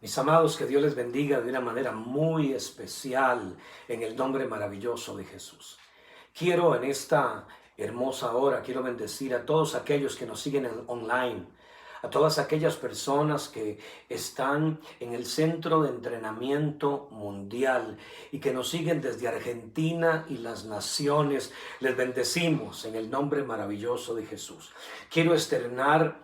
Mis amados, que Dios les bendiga de una manera muy especial en el nombre maravilloso de Jesús. Quiero en esta hermosa hora, quiero bendecir a todos aquellos que nos siguen online, a todas aquellas personas que están en el centro de entrenamiento mundial y que nos siguen desde Argentina y las naciones. Les bendecimos en el nombre maravilloso de Jesús. Quiero externar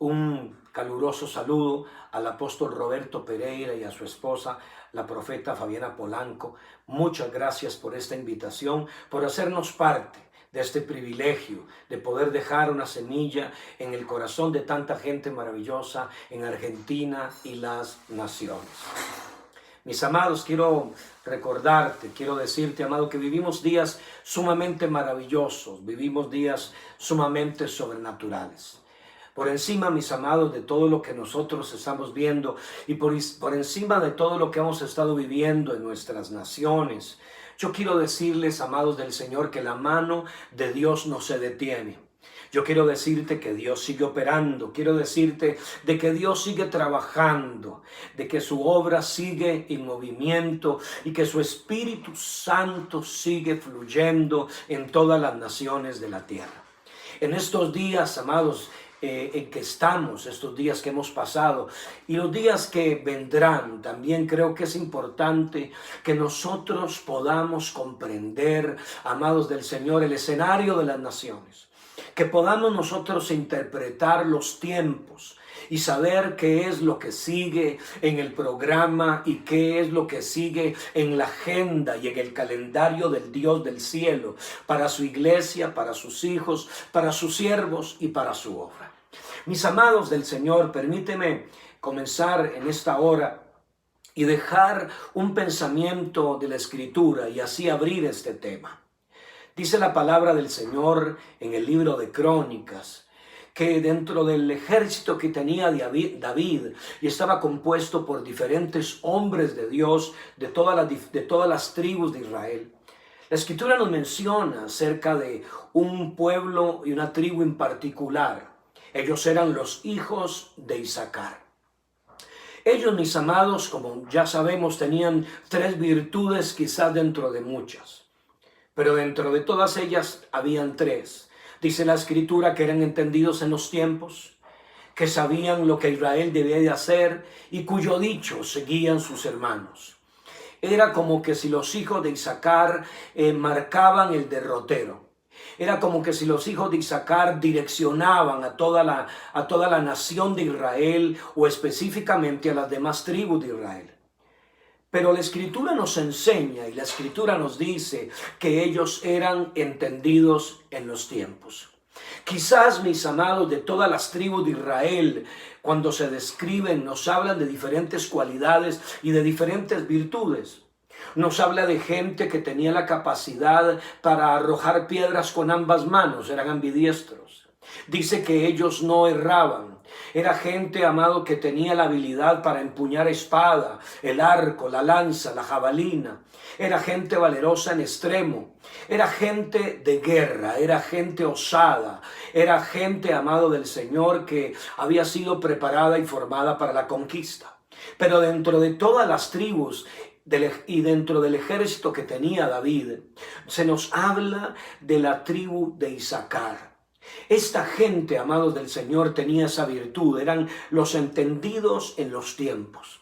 un caluroso saludo al apóstol Roberto Pereira y a su esposa, la profeta Fabiana Polanco. Muchas gracias por esta invitación, por hacernos parte de este privilegio de poder dejar una semilla en el corazón de tanta gente maravillosa en Argentina y las naciones. Mis amados, quiero recordarte, quiero decirte, amado, que vivimos días sumamente maravillosos, vivimos días sumamente sobrenaturales. Por encima, mis amados, de todo lo que nosotros estamos viendo y por encima de todo lo que hemos estado viviendo en nuestras naciones, yo quiero decirles, amados del Señor, que la mano de Dios no se detiene. Yo quiero decirte que Dios sigue operando, quiero decirte de que Dios sigue trabajando, de que su obra sigue en movimiento y que su Espíritu Santo sigue fluyendo en todas las naciones de la tierra. En estos días, amados, en que estamos, estos días que hemos pasado y los días que vendrán, también creo que es importante que nosotros podamos comprender, amados del Señor, el escenario de las naciones, que podamos nosotros interpretar los tiempos y saber qué es lo que sigue en el programa y qué es lo que sigue en la agenda y en el calendario del Dios del cielo para su iglesia, para sus hijos, para sus siervos y para su obra. Mis amados del Señor, permíteme comenzar en esta hora y dejar un pensamiento de la Escritura y así abrir este tema. Dice la palabra del Señor en el libro de Crónicas, que dentro del ejército que tenía David y estaba compuesto por diferentes hombres de Dios de todas las tribus de Israel, la Escritura nos menciona acerca de un pueblo y una tribu en particular. Ellos eran los hijos de Isaacar. Ellos, mis amados, como ya sabemos, tenían tres virtudes, quizás dentro de muchas, pero dentro de todas ellas habían tres. Dice la Escritura que eran entendidos en los tiempos, que sabían lo que Israel debía de hacer y cuyo dicho seguían sus hermanos. Era como que si los hijos de Isaacar marcaban el derrotero. Era como que si los hijos de Isaacar direccionaban a toda la nación de Israel o específicamente a las demás tribus de Israel. Pero la Escritura nos enseña y la Escritura nos dice que ellos eran entendidos en los tiempos. Quizás, mis amados, de todas las tribus de Israel, cuando se describen, nos hablan de diferentes cualidades y de diferentes virtudes. Nos habla de gente que tenía la capacidad para arrojar piedras con ambas manos, eran ambidiestros. Dice que ellos no erraban. Era gente, amado, que tenía la habilidad para empuñar espada, el arco, la lanza, la jabalina. Era gente valerosa en extremo. Era gente de guerra, era gente osada. Era gente, amado del Señor, que había sido preparada y formada para la conquista. Pero dentro de todas las tribus y dentro del ejército que tenía David, se nos habla de la tribu de Isaacar. Esta gente, amados del Señor, tenía esa virtud, eran los entendidos en los tiempos.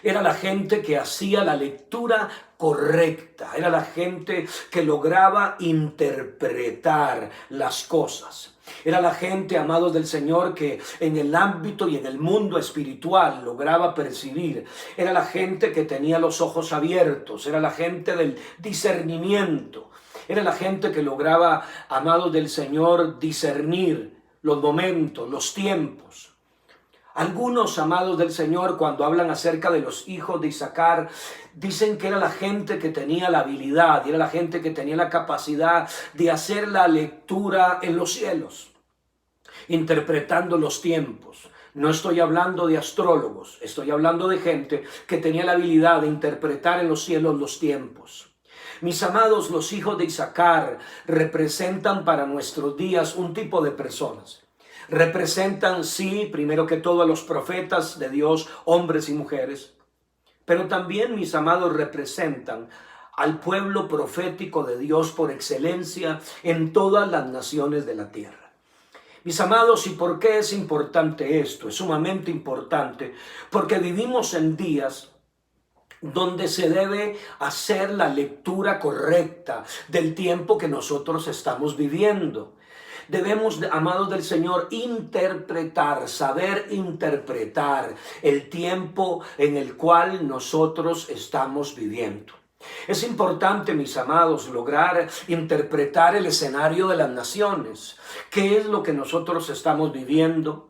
Era la gente que hacía la lectura correcta, era la gente que lograba interpretar las cosas. Era la gente, amados del Señor, que en el ámbito y en el mundo espiritual lograba percibir. Era la gente que tenía los ojos abiertos, era la gente del discernimiento. Era la gente que lograba, amados del Señor, discernir los momentos, los tiempos. Algunos, amados del Señor, cuando hablan acerca de los hijos de Isaacar, dicen que era la gente que tenía la habilidad, era la gente que tenía la capacidad de hacer la lectura en los cielos, interpretando los tiempos. No estoy hablando de astrólogos, estoy hablando de gente que tenía la habilidad de interpretar en los cielos los tiempos. Mis amados, los hijos de Isaacar representan para nuestros días un tipo de personas. Representan, sí, primero que todo a los profetas de Dios, hombres y mujeres, pero también, mis amados, representan al pueblo profético de Dios por excelencia en todas las naciones de la tierra. Mis amados, ¿y por qué es importante esto? Es sumamente importante porque vivimos en días donde se debe hacer la lectura correcta del tiempo que nosotros estamos viviendo. Debemos, amados del Señor, saber interpretar el tiempo en el cual nosotros estamos viviendo. Es importante, mis amados, lograr interpretar el escenario de las naciones. ¿Qué es lo que nosotros estamos viviendo?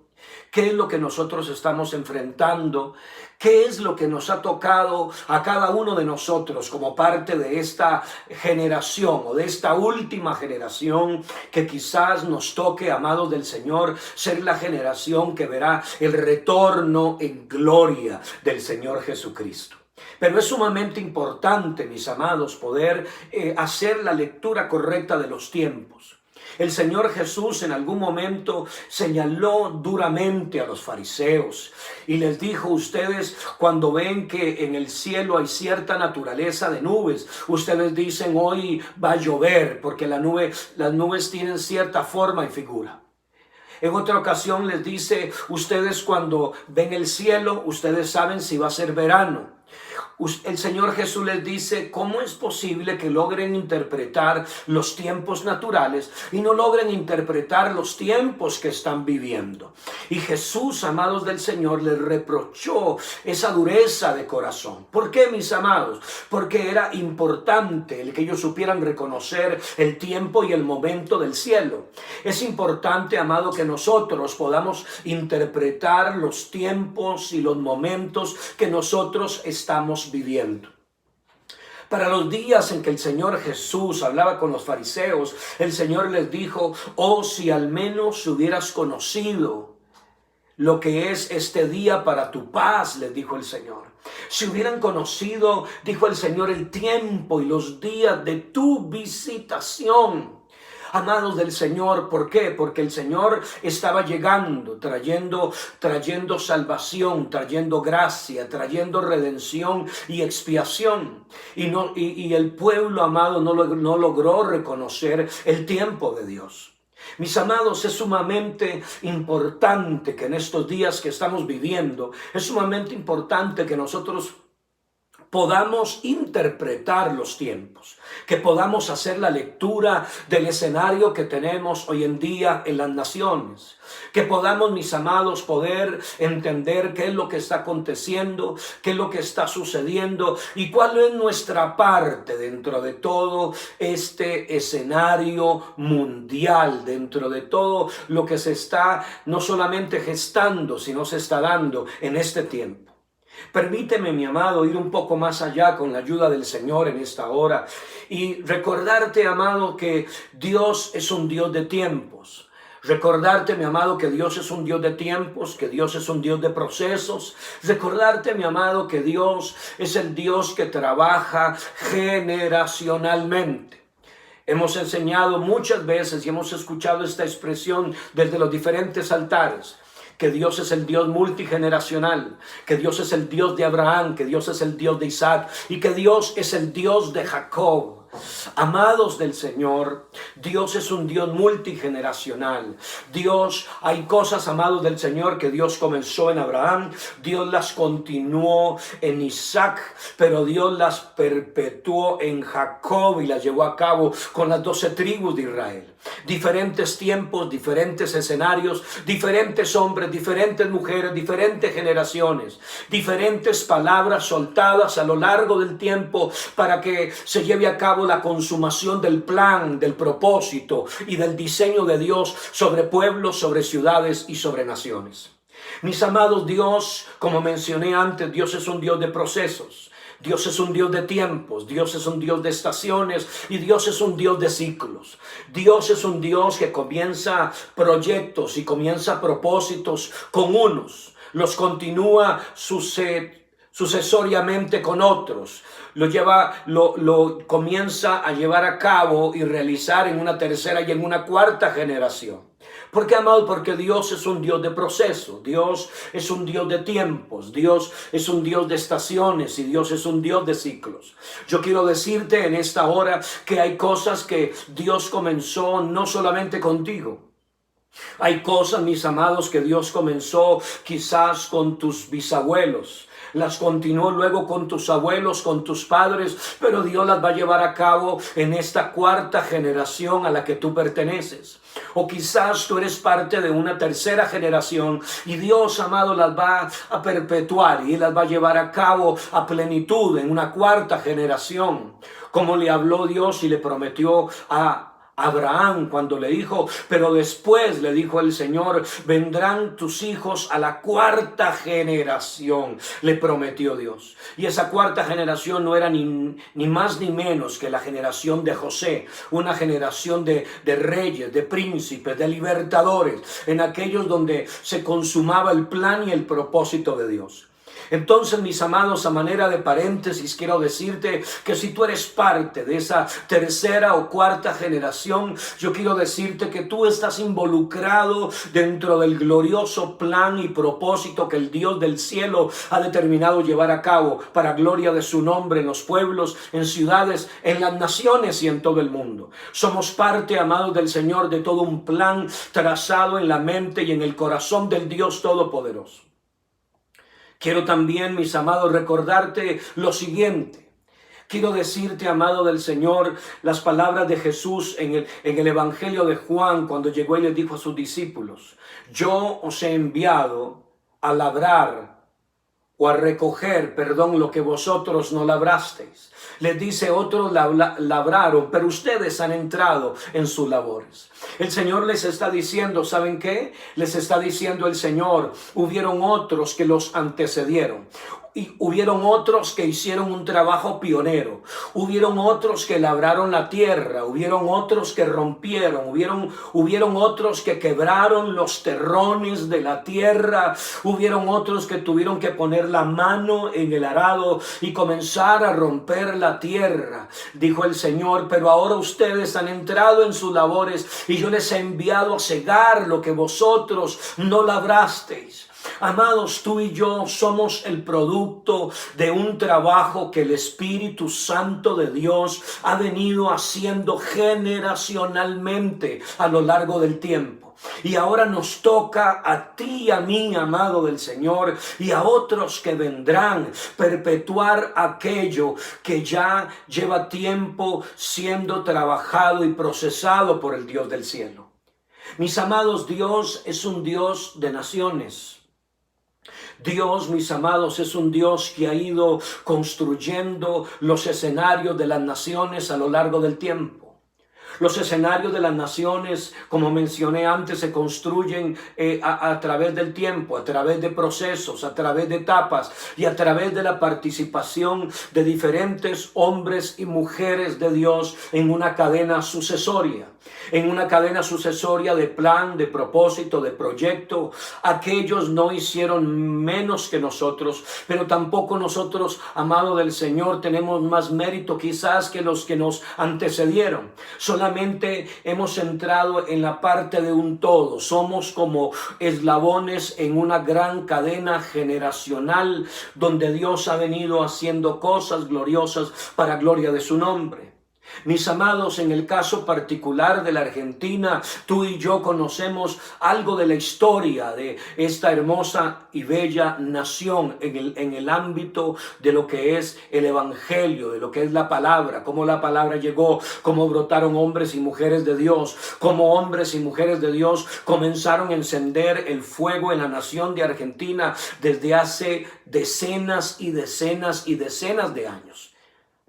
¿Qué es lo que nosotros estamos enfrentando? ¿Qué es lo que nos ha tocado a cada uno de nosotros como parte de esta generación o de esta última generación que quizás nos toque, amados del Señor, ser la generación que verá el retorno en gloria del Señor Jesucristo? Pero es sumamente importante, mis amados, poder hacer la lectura correcta de los tiempos. El Señor Jesús en algún momento señaló duramente a los fariseos y les dijo: ustedes, cuando ven que en el cielo hay cierta naturaleza de nubes, ustedes dicen hoy va a llover, porque las nubes tienen cierta forma y figura. En otra ocasión les dice: ustedes cuando ven el cielo, ustedes saben si va a ser verano. El Señor Jesús les dice: ¿cómo es posible que logren interpretar los tiempos naturales y no logren interpretar los tiempos que están viviendo? Y Jesús, amados del Señor, les reprochó esa dureza de corazón. ¿Por qué, mis amados? Porque era importante el que ellos supieran reconocer el tiempo y el momento del cielo. Es importante, amado, que nosotros podamos interpretar los tiempos y los momentos que nosotros estamos viviendo. Para los días en que el Señor Jesús hablaba con los fariseos, el Señor les dijo: oh, si al menos hubieras conocido lo que es este día para tu paz, les dijo el Señor. Si hubieran conocido, dijo el Señor, el tiempo y los días de tu visitación. Amados del Señor, ¿por qué? Porque el Señor estaba llegando, trayendo salvación, trayendo gracia, trayendo redención y expiación. Y el pueblo, amado, no logró reconocer el tiempo de Dios. Mis amados, es sumamente importante que en estos días que estamos viviendo, es sumamente importante que nosotros podamos interpretar los tiempos, que podamos hacer la lectura del escenario que tenemos hoy en día en las naciones, que podamos, mis amados, poder entender qué es lo que está aconteciendo, qué es lo que está sucediendo y cuál es nuestra parte dentro de todo este escenario mundial, dentro de todo lo que se está no solamente gestando, sino se está dando en este tiempo. Permíteme, mi amado, ir un poco más allá con la ayuda del Señor en esta hora y recordarte, amado, que Dios es un Dios de tiempos. Recordarte, mi amado, que Dios es un Dios de tiempos, que Dios es un Dios de procesos. Recordarte, mi amado, que Dios es el Dios que trabaja generacionalmente. Hemos enseñado muchas veces y hemos escuchado esta expresión desde los diferentes altares, que Dios es el Dios multigeneracional, que Dios es el Dios de Abraham, que Dios es el Dios de Isaac y que Dios es el Dios de Jacob. Amados del Señor, Dios es un Dios multigeneracional. Hay cosas, amados del Señor, que Dios comenzó en Abraham, Dios las continuó en Isaac, pero Dios las perpetuó en Jacob y las llevó a cabo con las 12 tribus de Israel. Diferentes tiempos, diferentes escenarios, diferentes hombres, diferentes mujeres, diferentes generaciones, diferentes palabras soltadas a lo largo del tiempo para que se lleve a cabo la consumación del plan, del propósito y del diseño de Dios sobre pueblos, sobre ciudades y sobre naciones. Mis amados, Dios, como mencioné antes, Dios es un Dios de procesos. Dios es un Dios de tiempos, Dios es un Dios de estaciones y Dios es un Dios de ciclos. Dios es un Dios que comienza proyectos y comienza propósitos con unos, los continúa sucesoriamente con otros, lo comienza a llevar a cabo y realizar en una tercera y en una cuarta generación. ¿Por qué, amado? Porque Dios es un Dios de proceso, Dios es un Dios de tiempos, Dios es un Dios de estaciones y Dios es un Dios de ciclos. Yo quiero decirte en esta hora que hay cosas que Dios comenzó no solamente contigo. Hay cosas, mis amados, que Dios comenzó quizás con tus bisabuelos. Las continuó luego con tus abuelos, con tus padres, pero Dios las va a llevar a cabo en esta cuarta generación a la que tú perteneces. O quizás tú eres parte de una tercera generación y Dios, amado, las va a perpetuar y las va a llevar a cabo a plenitud en una cuarta generación. Como le habló Dios y le prometió a Abraham cuando le dijo, pero después le dijo el Señor, vendrán tus hijos a la cuarta generación, le prometió Dios. Y esa cuarta generación no era ni más ni menos que la generación de José, una generación de reyes, de príncipes, de libertadores, en aquellos donde se consumaba el plan y el propósito de Dios. Entonces, mis amados, a manera de paréntesis, quiero decirte que si tú eres parte de esa tercera o cuarta generación, yo quiero decirte que tú estás involucrado dentro del glorioso plan y propósito que el Dios del cielo ha determinado llevar a cabo para gloria de su nombre en los pueblos, en ciudades, en las naciones y en todo el mundo. Somos parte, amados del Señor, de todo un plan trazado en la mente y en el corazón del Dios Todopoderoso. Quiero también, mis amados, recordarte lo siguiente. Quiero decirte, amado del Señor, las palabras de Jesús en el Evangelio de Juan, cuando llegó y les dijo a sus discípulos, yo os he enviado a labrar o a recoger, lo que vosotros no labrasteis. Les dice, otros labraron, pero ustedes han entrado en sus labores. El Señor les está diciendo, ¿saben qué? Les está diciendo el Señor, hubieron otros que los antecedieron. Y hubieron otros que hicieron un trabajo pionero, hubieron otros que labraron la tierra, hubieron otros que rompieron, hubieron otros que quebraron los terrones de la tierra, hubieron otros que tuvieron que poner la mano en el arado y comenzar a romper la tierra, dijo el Señor, pero ahora ustedes han entrado en sus labores y yo les he enviado a cegar lo que vosotros no labrasteis. Amados, tú y yo somos el producto de un trabajo que el Espíritu Santo de Dios ha venido haciendo generacionalmente a lo largo del tiempo. Y ahora nos toca a ti y a mí, amado del Señor, y a otros que vendrán, perpetuar aquello que ya lleva tiempo siendo trabajado y procesado por el Dios del cielo. Mis amados, Dios es un Dios de naciones. Dios, mis amados, es un Dios que ha ido construyendo los escenarios de las naciones a lo largo del tiempo. Los escenarios de las naciones, como mencioné antes, se construyen a través del tiempo, a través de procesos, a través de etapas y a través de la participación de diferentes hombres y mujeres de Dios en una cadena sucesoria. En una cadena sucesoria de plan, de propósito, de proyecto. Aquellos no hicieron menos que nosotros, pero tampoco nosotros, amado del Señor, tenemos más mérito quizás que los que nos antecedieron. Solamente hemos entrado en la parte de un todo. Somos como eslabones en una gran cadena generacional donde Dios ha venido haciendo cosas gloriosas para gloria de su nombre. Mis amados, en el caso particular de la Argentina, tú y yo conocemos algo de la historia de esta hermosa y bella nación en el ámbito de lo que es el Evangelio, de lo que es la palabra, cómo la palabra llegó, cómo brotaron hombres y mujeres de Dios, cómo hombres y mujeres de Dios comenzaron a encender el fuego en la nación de Argentina desde hace decenas y decenas y decenas de años.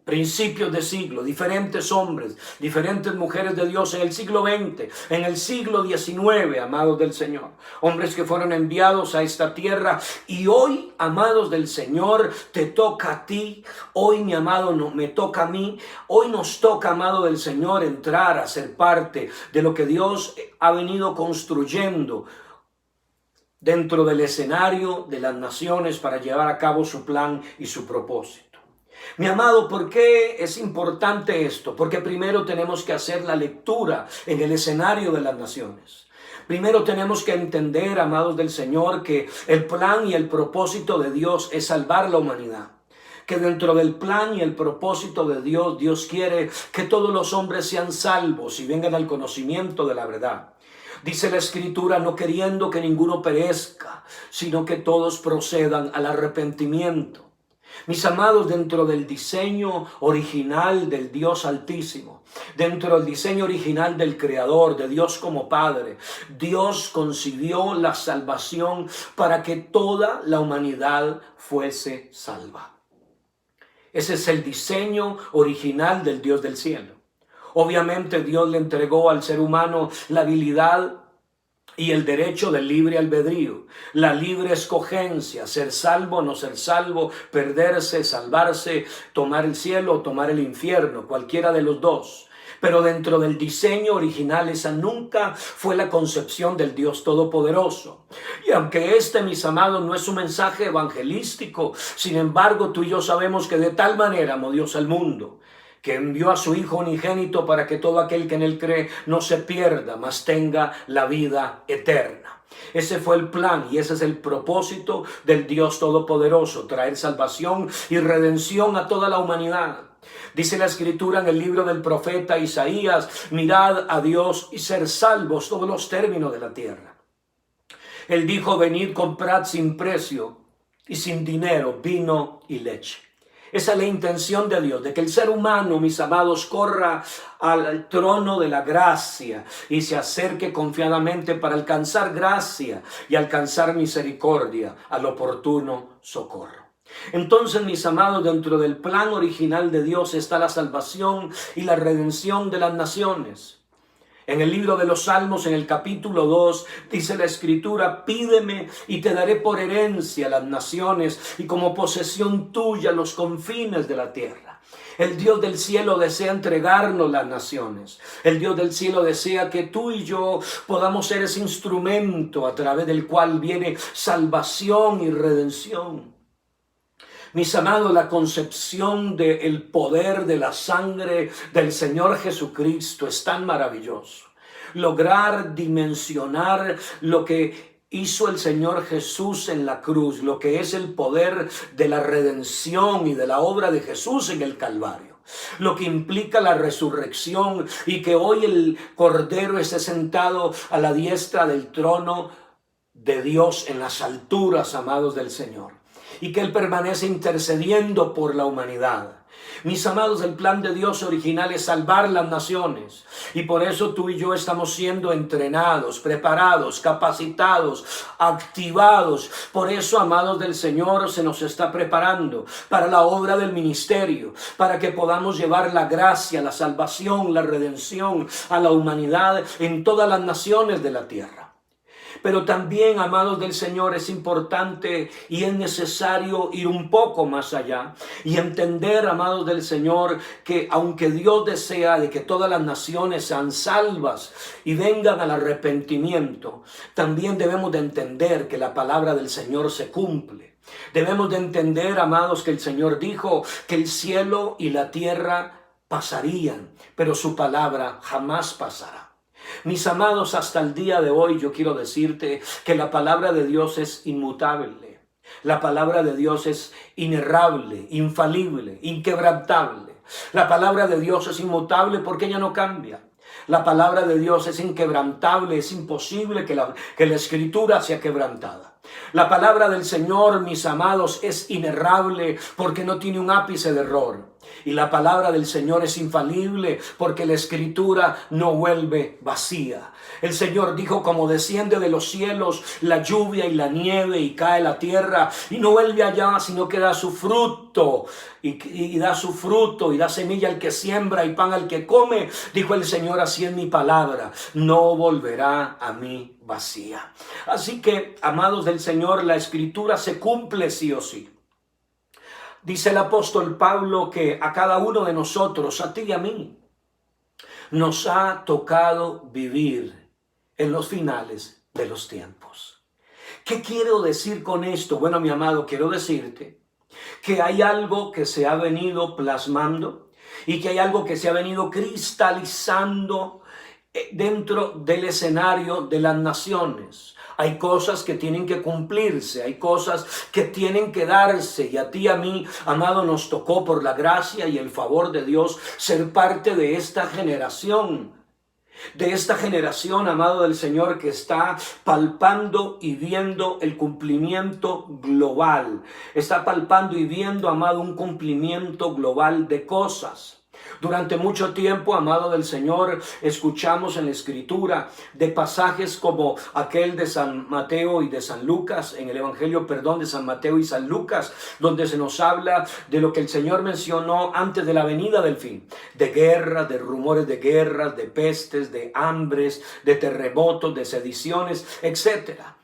Principios de siglo, diferentes hombres, diferentes mujeres de Dios en el siglo XX, en el siglo XIX, amados del Señor. Hombres que fueron enviados a esta tierra y hoy, amados del Señor, te toca a ti. Hoy, mi amado, no, me toca a mí. Hoy nos toca, amado del Señor, entrar a ser parte de lo que Dios ha venido construyendo dentro del escenario de las naciones para llevar a cabo su plan y su propósito. Mi amado, ¿por qué es importante esto? Porque primero tenemos que hacer la lectura en el escenario de las naciones. Primero tenemos que entender, amados del Señor, que el plan y el propósito de Dios es salvar la humanidad. Que dentro del plan y el propósito de Dios, Dios quiere que todos los hombres sean salvos y vengan al conocimiento de la verdad. Dice la Escritura, no queriendo que ninguno perezca, sino que todos procedan al arrepentimiento. Mis amados, dentro del diseño original del Dios Altísimo, dentro del diseño original del Creador, de Dios como Padre, Dios concibió la salvación para que toda la humanidad fuese salva. Ese es el diseño original del Dios del cielo. Obviamente Dios le entregó al ser humano la habilidad y el derecho del libre albedrío, la libre escogencia, ser salvo, no ser salvo, perderse, salvarse, tomar el cielo o tomar el infierno, cualquiera de los dos. Pero dentro del diseño original esa nunca fue la concepción del Dios Todopoderoso. Y aunque mis amados, no es un mensaje evangelístico, sin embargo tú y yo sabemos que de tal manera amó Dios al mundo, que envió a su Hijo unigénito para que todo aquel que en él cree no se pierda, mas tenga la vida eterna. Ese fue el plan y ese es el propósito del Dios Todopoderoso, traer salvación y redención a toda la humanidad. Dice la Escritura en el libro del profeta Isaías, mirad a Dios y ser salvos todos los términos de la tierra. Él dijo, venid, comprad sin precio y sin dinero vino y leche. Esa es la intención de Dios, de que el ser humano, mis amados, corra al trono de la gracia y se acerque confiadamente para alcanzar gracia y alcanzar misericordia al oportuno socorro. Entonces, mis amados, dentro del plan original de Dios está la salvación y la redención de las naciones. En el libro de los Salmos, en el capítulo 2, dice la Escritura, pídeme y te daré por herencia las naciones y como posesión tuya los confines de la tierra. El Dios del cielo desea entregarnos las naciones. El Dios del cielo desea que tú y yo podamos ser ese instrumento a través del cual viene salvación y redención. Mis amados, la concepción del poder de la sangre del Señor Jesucristo es tan maravilloso. Lograr dimensionar lo que hizo el Señor Jesús en la cruz, lo que es el poder de la redención y de la obra de Jesús en el Calvario. Lo que implica la resurrección y que hoy el Cordero esté sentado a la diestra del trono de Dios en las alturas, amados del Señor. Y que Él permanece intercediendo por la humanidad. Mis amados, el plan de Dios original es salvar las naciones. Y por eso tú y yo estamos siendo entrenados, preparados, capacitados, activados. Por eso, amados del Señor, se nos está preparando para la obra del ministerio, para que podamos llevar la gracia, la salvación, la redención a la humanidad en todas las naciones de la tierra. Pero también, amados del Señor, es importante y es necesario ir un poco más allá y entender, amados del Señor, que aunque Dios desea de que todas las naciones sean salvas y vengan al arrepentimiento, también debemos de entender que la palabra del Señor se cumple. Debemos de entender, amados, que el Señor dijo que el cielo y la tierra pasarían, pero su palabra jamás pasará. Mis amados, hasta el día de hoy yo quiero decirte que la palabra de Dios es inmutable. La palabra de Dios es inerrable, infalible, inquebrantable. La palabra de Dios es inmutable porque ella no cambia. La palabra de Dios es inquebrantable, es imposible que la Escritura sea quebrantada. La palabra del Señor, mis amados, es inerrable porque no tiene un ápice de error. Y la palabra del Señor es infalible porque la Escritura no vuelve vacía. El Señor dijo, como desciende de los cielos la lluvia y la nieve y cae la tierra y no vuelve allá, sino que da su fruto y da su fruto y da semilla al que siembra y pan al que come. Dijo el Señor, así es mi palabra, no volverá a mí vacía. Así que, amados del Señor, la Escritura se cumple sí o sí. Dice el apóstol Pablo que a cada uno de nosotros, a ti y a mí, nos ha tocado vivir en los finales de los tiempos. ¿Qué quiero decir con esto? Bueno, mi amado, quiero decirte que hay algo que se ha venido plasmando y que hay algo que se ha venido cristalizando dentro del escenario de las naciones. Hay cosas que tienen que cumplirse, hay cosas que tienen que darse, y a ti y a mí, amado, nos tocó por la gracia y el favor de Dios ser parte de esta generación. De esta generación, amado del Señor, que está palpando y viendo el cumplimiento global. Está palpando y viendo, amado, un cumplimiento global de cosas. Durante mucho tiempo, amado del Señor, escuchamos en la Escritura de pasajes como aquel de San Mateo y de San Lucas, en el Evangelio, de San Mateo y San Lucas, donde se nos habla de lo que el Señor mencionó antes de la venida del fin, de guerras, de rumores de guerras, de pestes, de hambres, de terremotos, de sediciones, etcétera.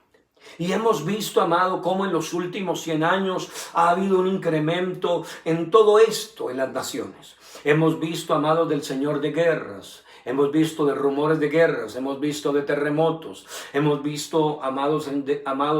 Y hemos visto, amado, cómo en los últimos 100 años ha habido un incremento en todo esto en las naciones. Hemos visto, amados del Señor, de guerras. Hemos visto de rumores de guerras, hemos visto de terremotos, hemos visto, amados,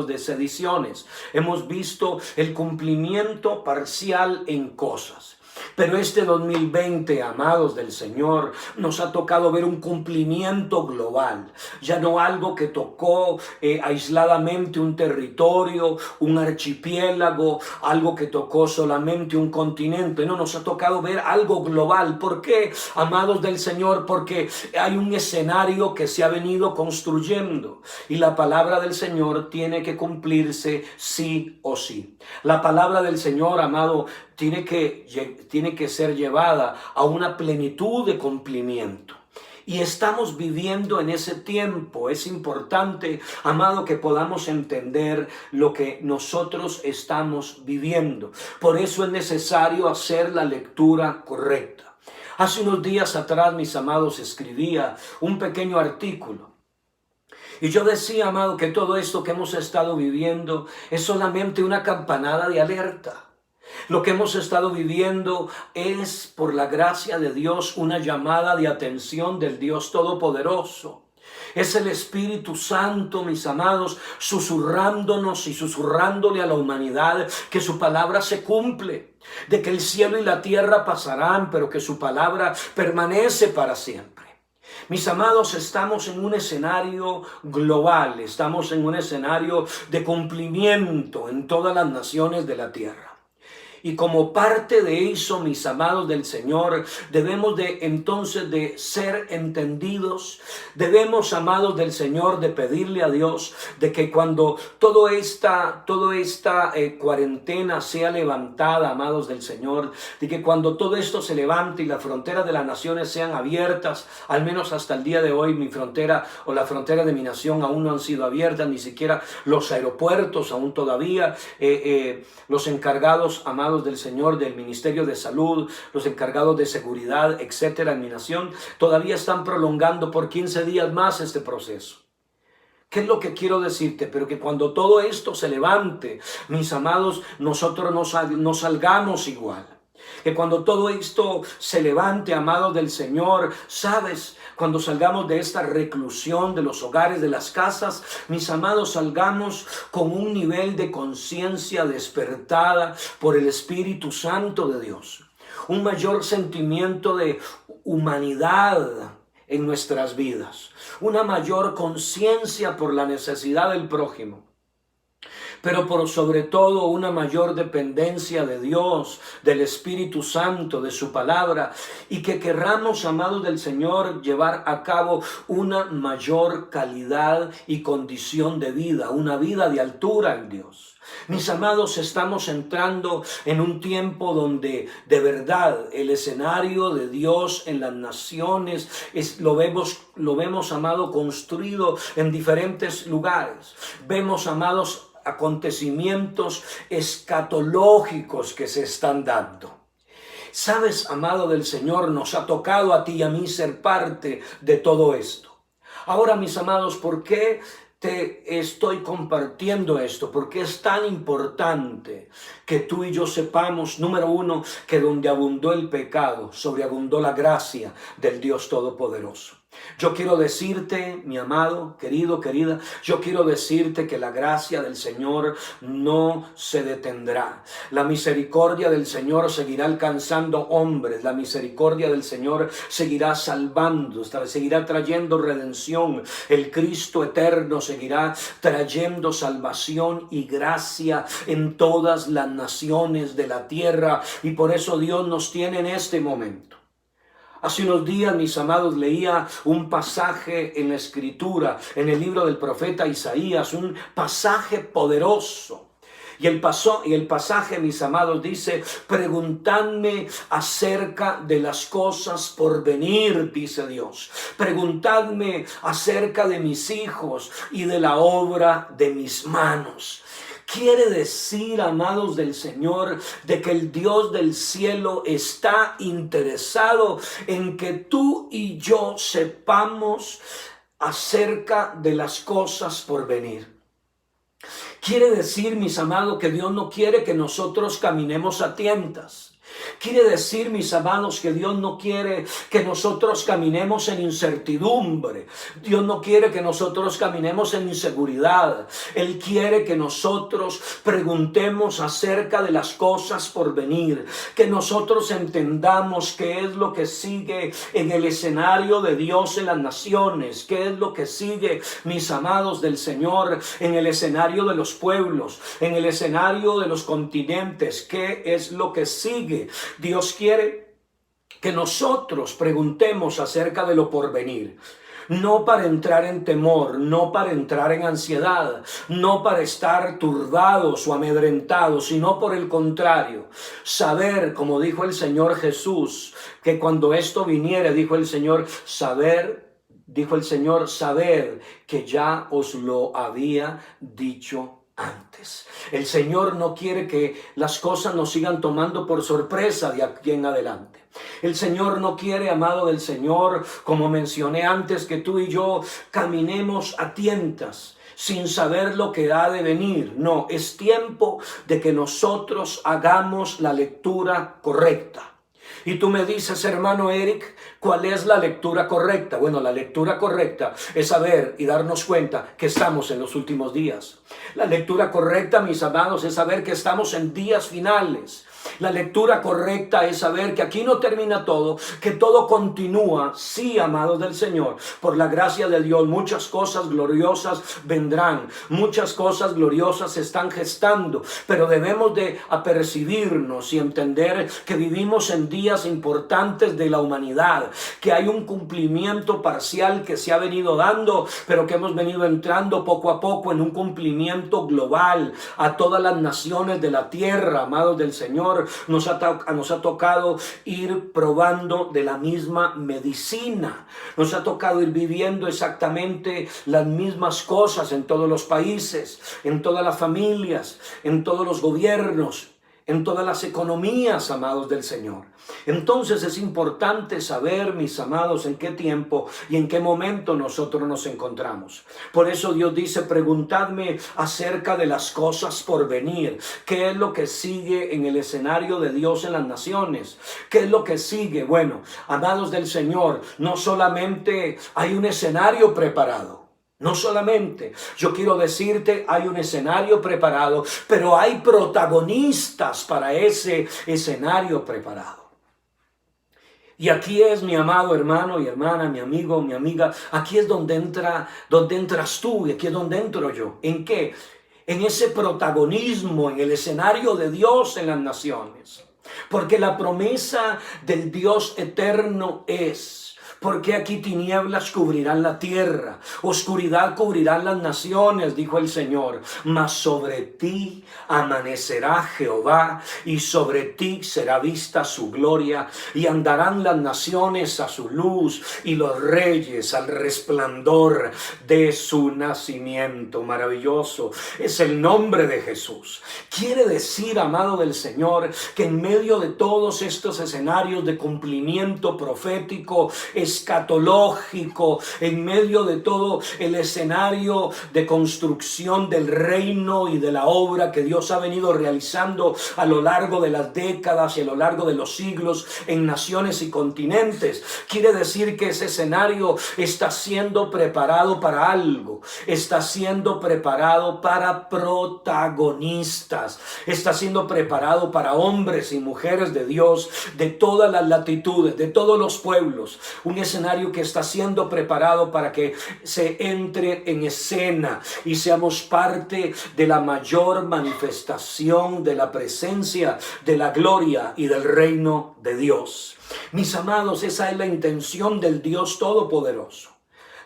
de sediciones. Hemos visto el cumplimiento parcial en cosas. Pero este 2020, amados del Señor, nos ha tocado ver un cumplimiento global. Ya no algo que tocó aisladamente un territorio, un archipiélago, algo que tocó solamente un continente. No, nos ha tocado ver algo global. ¿Por qué, amados del Señor? Porque hay un escenario que se ha venido construyendo. Y la palabra del Señor tiene que cumplirse sí o sí. La palabra del Señor, amado, tiene que ser llevada a una plenitud de cumplimiento. Y estamos viviendo en ese tiempo. Es importante, amado, que podamos entender lo que nosotros estamos viviendo. Por eso es necesario hacer la lectura correcta. Hace unos días atrás, mis amados, escribía un pequeño artículo. Y yo decía, amado, que todo esto que hemos estado viviendo es solamente una campanada de alerta. Lo que hemos estado viviendo es, por la gracia de Dios, una llamada de atención del Dios Todopoderoso. Es el Espíritu Santo, mis amados, susurrándonos y susurrándole a la humanidad que su palabra se cumple, de que el cielo y la tierra pasarán, pero que su palabra permanece para siempre. Mis amados, estamos en un escenario global, estamos en un escenario de cumplimiento en todas las naciones de la tierra. Y como parte de eso, mis amados del Señor, debemos entonces de ser entendidos. Debemos, amados del Señor, de pedirle a Dios de que cuando toda esta cuarentena sea levantada, amados del Señor, de que cuando todo esto se levante y las fronteras de las naciones sean abiertas, al menos hasta el día de hoy mi frontera o la frontera de mi nación aún no han sido abiertas, ni siquiera los aeropuertos aún todavía, los encargados, amados del Señor, del Ministerio de Salud, los encargados de seguridad, etcétera, en mi nación, todavía están prolongando por 15 días más este proceso. ¿Qué es lo que quiero decirte? Pero que cuando todo esto se levante, mis amados, nosotros no salgamos igual. Que cuando todo esto se levante, amados del Señor, ¿sabes? Cuando salgamos de esta reclusión de los hogares, de las casas, mis amados, salgamos con un nivel de conciencia despertada por el Espíritu Santo de Dios. Un mayor sentimiento de humanidad en nuestras vidas. Una mayor conciencia por la necesidad del prójimo. Pero por sobre todo una mayor dependencia de Dios, del Espíritu Santo, de su palabra, y que querramos, amados del Señor, llevar a cabo una mayor calidad y condición de vida, una vida de altura en Dios. Mis amados, estamos entrando en un tiempo donde de verdad el escenario de Dios en las naciones lo vemos, amado, construido en diferentes lugares. Vemos, amados, acontecimientos escatológicos que se están dando. Sabes, amado del Señor, nos ha tocado a ti y a mí ser parte de todo esto. Ahora, mis amados, ¿por qué te estoy compartiendo esto? Porque es tan importante que tú y yo sepamos, número uno, que donde abundó el pecado, sobreabundó la gracia del Dios Todopoderoso. Yo quiero decirte, mi amado, querido, querida, yo quiero decirte que la gracia del Señor no se detendrá. La misericordia del Señor seguirá alcanzando hombres. La misericordia del Señor seguirá salvando, seguirá trayendo redención. El Cristo eterno seguirá trayendo salvación y gracia en todas las naciones de la tierra. Y por eso Dios nos tiene en este momento. Hace unos días, mis amados, leía un pasaje en la Escritura, en el libro del profeta Isaías, un pasaje poderoso. Y el pasaje, mis amados, dice: preguntadme acerca de las cosas por venir, dice Dios. Preguntadme acerca de mis hijos y de la obra de mis manos. Quiere decir, amados del Señor, de que el Dios del cielo está interesado en que tú y yo sepamos acerca de las cosas por venir. Quiere decir, mis amados, que Dios no quiere que nosotros caminemos a tientas. Quiere decir, mis amados, que Dios no quiere que nosotros caminemos en incertidumbre. Dios no quiere que nosotros caminemos en inseguridad. Él quiere que nosotros preguntemos acerca de las cosas por venir. Que nosotros entendamos qué es lo que sigue en el escenario de Dios en las naciones. Qué es lo que sigue, mis amados del Señor, en el escenario de los pueblos, en el escenario de los continentes. Qué es lo que sigue. Dios quiere que nosotros preguntemos acerca de lo porvenir. No para entrar en temor, no para entrar en ansiedad, no para estar turbados o amedrentados, sino por el contrario, saber, como dijo el Señor Jesús, que cuando esto viniere, dijo el Señor, sabed que ya os lo había dicho antes. El Señor no quiere que las cosas nos sigan tomando por sorpresa de aquí en adelante. El Señor no quiere, amado del Señor, como mencioné antes, que tú y yo caminemos a tientas sin saber lo que ha de venir. No, es tiempo de que nosotros hagamos la lectura correcta. Y tú me dices, hermano Eric, ¿cuál es la lectura correcta? Bueno, la lectura correcta es saber y darnos cuenta que estamos en los últimos días. La lectura correcta, mis amados, es saber que estamos en días finales. La lectura correcta es saber que aquí no termina todo, que todo continúa. Sí, amados del Señor, por la gracia de Dios, muchas cosas gloriosas vendrán, muchas cosas gloriosas se están gestando, pero debemos de apercibirnos y entender que vivimos en días importantes de la humanidad, que hay un cumplimiento parcial que se ha venido dando, pero que hemos venido entrando poco a poco en un cumplimiento global a todas las naciones de la tierra, amados del Señor. Nos ha tocado ir probando de la misma medicina. Nos ha tocado ir viviendo exactamente las mismas cosas en todos los países, en todas las familias, en todos los gobiernos, en todas las economías, amados del Señor. Entonces es importante saber, mis amados, en qué tiempo y en qué momento nosotros nos encontramos. Por eso Dios dice, preguntadme acerca de las cosas por venir. ¿Qué es lo que sigue en el escenario de Dios en las naciones? ¿Qué es lo que sigue? Bueno, amados del Señor, no solamente hay un escenario preparado. No solamente, yo quiero decirte, hay un escenario preparado, pero hay protagonistas para ese escenario preparado. Y aquí es, mi amado hermano y hermana, mi amigo, mi amiga, aquí es donde entras tú y aquí es donde entro yo. ¿En qué? En ese protagonismo, en el escenario de Dios en las naciones. Porque la promesa del Dios eterno es: porque aquí tinieblas cubrirán la tierra, oscuridad cubrirán las naciones, dijo el Señor. Mas sobre ti amanecerá Jehová, y sobre ti será vista su gloria, y andarán las naciones a su luz, y los reyes al resplandor de su nacimiento. Maravilloso es el nombre de Jesús. Quiere decir, amado del Señor, que en medio de todos estos escenarios de cumplimiento profético, escatológico, en medio de todo el escenario de construcción del reino y de la obra que Dios ha venido realizando a lo largo de las décadas y a lo largo de los siglos en naciones y continentes. Quiere decir que ese escenario está siendo preparado para algo, está siendo preparado para protagonistas, está siendo preparado para hombres y mujeres de Dios de todas las latitudes, de todos los pueblos. Un escenario que está siendo preparado para que se entre en escena y seamos parte de la mayor manifestación de la presencia, de la gloria y del reino de Dios. Mis amados, esa es la intención del Dios Todopoderoso.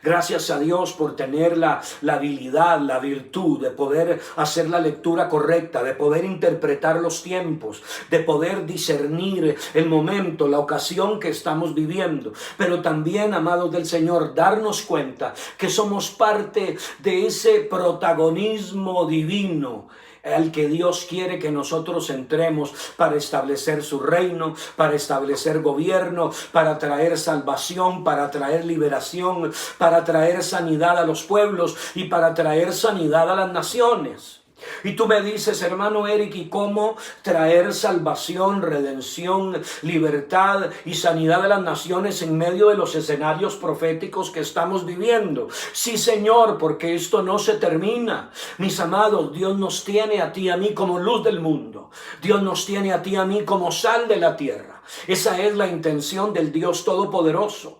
Gracias a Dios por tener la habilidad, la virtud de poder hacer la lectura correcta, de poder interpretar los tiempos, de poder discernir el momento, la ocasión que estamos viviendo. Pero también, amados del Señor, darnos cuenta que somos parte de ese protagonismo divino al que Dios quiere que nosotros entremos para establecer su reino, para establecer gobierno, para traer salvación, para traer liberación, para traer sanidad a los pueblos y para traer sanidad a las naciones. Y tú me dices, hermano Eric, ¿y cómo traer salvación, redención, libertad y sanidad de las naciones en medio de los escenarios proféticos que estamos viviendo? Sí, Señor, porque esto no se termina. Mis amados, Dios nos tiene a ti y a mí como luz del mundo. Dios nos tiene a ti y a mí como sal de la tierra. Esa es la intención del Dios Todopoderoso.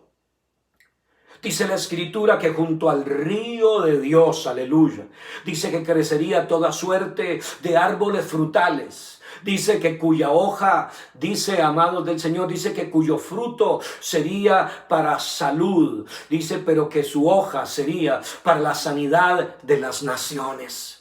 Dice la Escritura que junto al río de Dios, aleluya, dice que crecería toda suerte de árboles frutales. Dice que cuya hoja, dice, amados del Señor, dice que cuyo fruto sería para salud. Dice, pero que su hoja sería para la sanidad de las naciones.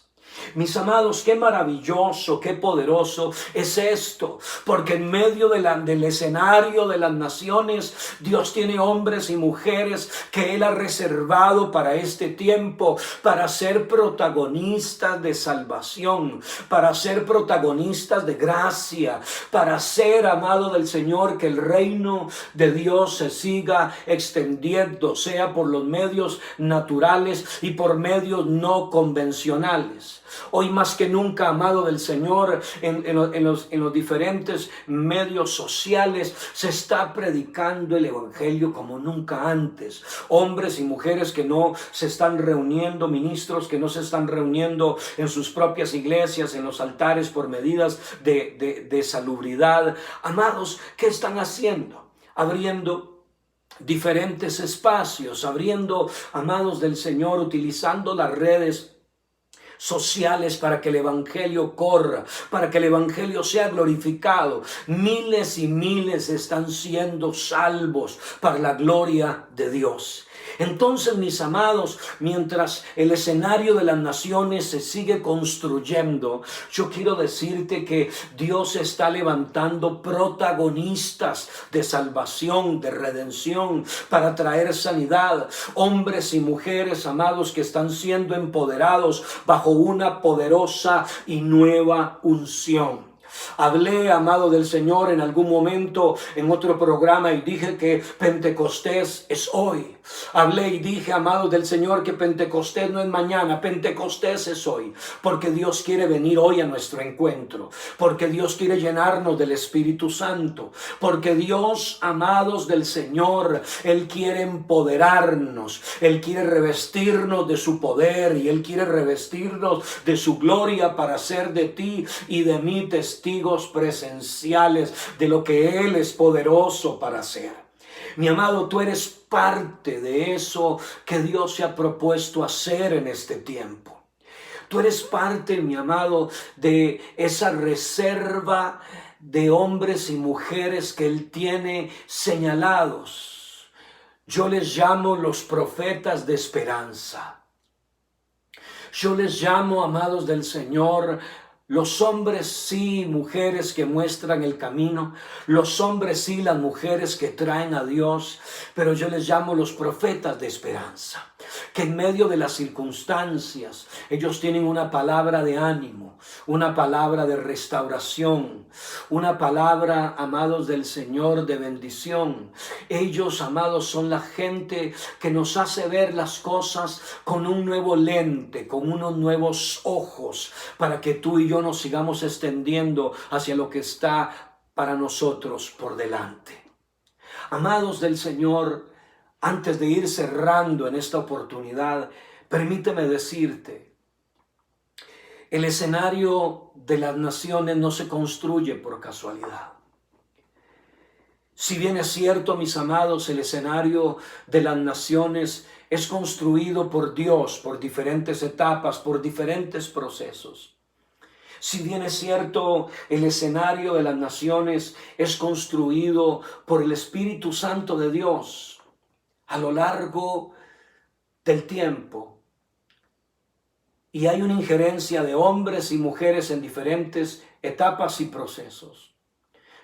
Mis amados, qué maravilloso, qué poderoso es esto, porque en medio del escenario de las naciones, Dios tiene hombres y mujeres que Él ha reservado para este tiempo, para ser protagonistas de salvación, para ser protagonistas de gracia, para ser, amado del Señor, que el reino de Dios se siga extendiendo, sea por los medios naturales y por medios no convencionales. Hoy más que nunca, amado del Señor, en los diferentes medios sociales se está predicando el evangelio como nunca antes. Hombres y mujeres que no se están reuniendo, ministros que no se están reuniendo en sus propias iglesias, en los altares por medidas de salubridad. Amados, ¿qué están haciendo? Abriendo diferentes espacios, abriendo, amados del Señor, utilizando las redes sociales para que el evangelio corra, para que el evangelio sea glorificado. Miles y miles están siendo salvos para la gloria de Dios. Entonces, mis amados, mientras el escenario de las naciones se sigue construyendo, yo quiero decirte que Dios está levantando protagonistas de salvación, de redención, para traer sanidad. Hombres y mujeres, amados, que están siendo empoderados bajo una poderosa y nueva unción. Hablé, amado del Señor, en algún momento en otro programa y dije que Pentecostés es hoy. Hablé y dije, amados del Señor, que Pentecostés no es mañana, Pentecostés es hoy, porque Dios quiere venir hoy a nuestro encuentro, porque Dios quiere llenarnos del Espíritu Santo, porque Dios, amados del Señor, Él quiere empoderarnos, Él quiere revestirnos de su poder y Él quiere revestirnos de su gloria para hacer de ti y de mí testigos presenciales de lo que Él es poderoso para hacer. Mi amado, tú eres parte de eso que Dios se ha propuesto hacer en este tiempo. Tú eres parte, mi amado, de esa reserva de hombres y mujeres que Él tiene señalados. Yo les llamo los profetas de esperanza. Yo les llamo, amados del Señor, los hombres sí, mujeres que muestran el camino, los hombres sí, las mujeres que traen a Dios, pero yo les llamo los profetas de esperanza. que en medio de las circunstancias ellos tienen una palabra de ánimo, una palabra de restauración, una palabra, amados del Señor, de bendición. Ellos, amados, son la gente que nos hace ver las cosas con un nuevo lente, con unos nuevos ojos, para que tú y yo nos sigamos extendiendo hacia lo que está para nosotros por delante. Amados del Señor, antes de ir cerrando en esta oportunidad, permíteme decirte, el escenario de las naciones no se construye por casualidad. Si bien es cierto, mis amados, el escenario de las naciones es construido por Dios, por diferentes etapas, por diferentes procesos. Si bien es cierto, el escenario de las naciones es construido por el Espíritu Santo de Dios a lo largo del tiempo. Y hay una injerencia de hombres y mujeres en diferentes etapas y procesos.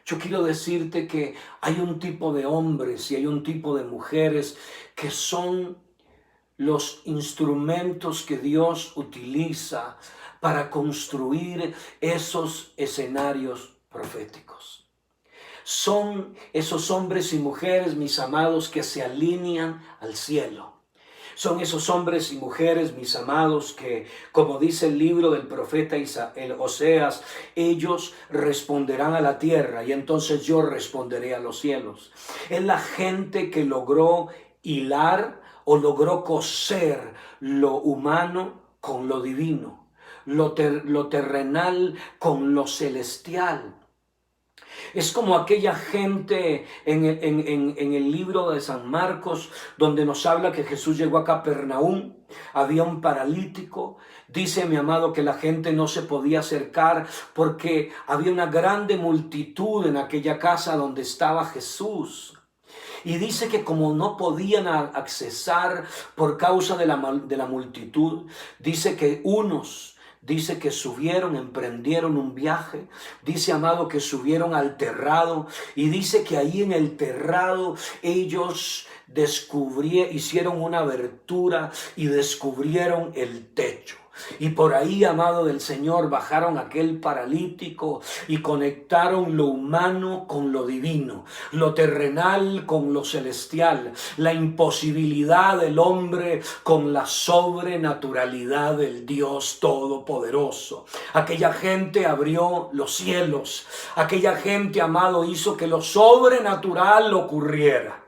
Yo quiero decirte que hay un tipo de hombres y hay un tipo de mujeres que son los instrumentos que Dios utiliza para construir esos escenarios proféticos. Son esos hombres y mujeres, mis amados, que se alinean al cielo. Son esos hombres y mujeres, mis amados, que, como dice el libro del profeta Oseas, ellos responderán a la tierra y entonces yo responderé a los cielos. Es la gente que logró hilar o logró coser lo humano con lo divino, lo terrenal con lo celestial. Es como aquella gente en el libro de San Marcos, donde nos habla que Jesús llegó a Capernaum, había un paralítico. Dice mi amado que la gente no se podía acercar porque había una grande multitud en aquella casa donde estaba Jesús. Y dice que como no podían accesar por causa de la multitud, dice que dice que subieron, emprendieron un viaje. Dice, amado, que subieron al terrado. Y dice que ahí en el terrado ellos hicieron una abertura y descubrieron el techo. Y por ahí, amado del Señor, bajaron aquel paralítico y conectaron lo humano con lo divino, lo terrenal con lo celestial, la imposibilidad del hombre con la sobrenaturalidad del Dios Todopoderoso. Aquella gente abrió los cielos, aquella gente, amado, hizo que lo sobrenatural ocurriera.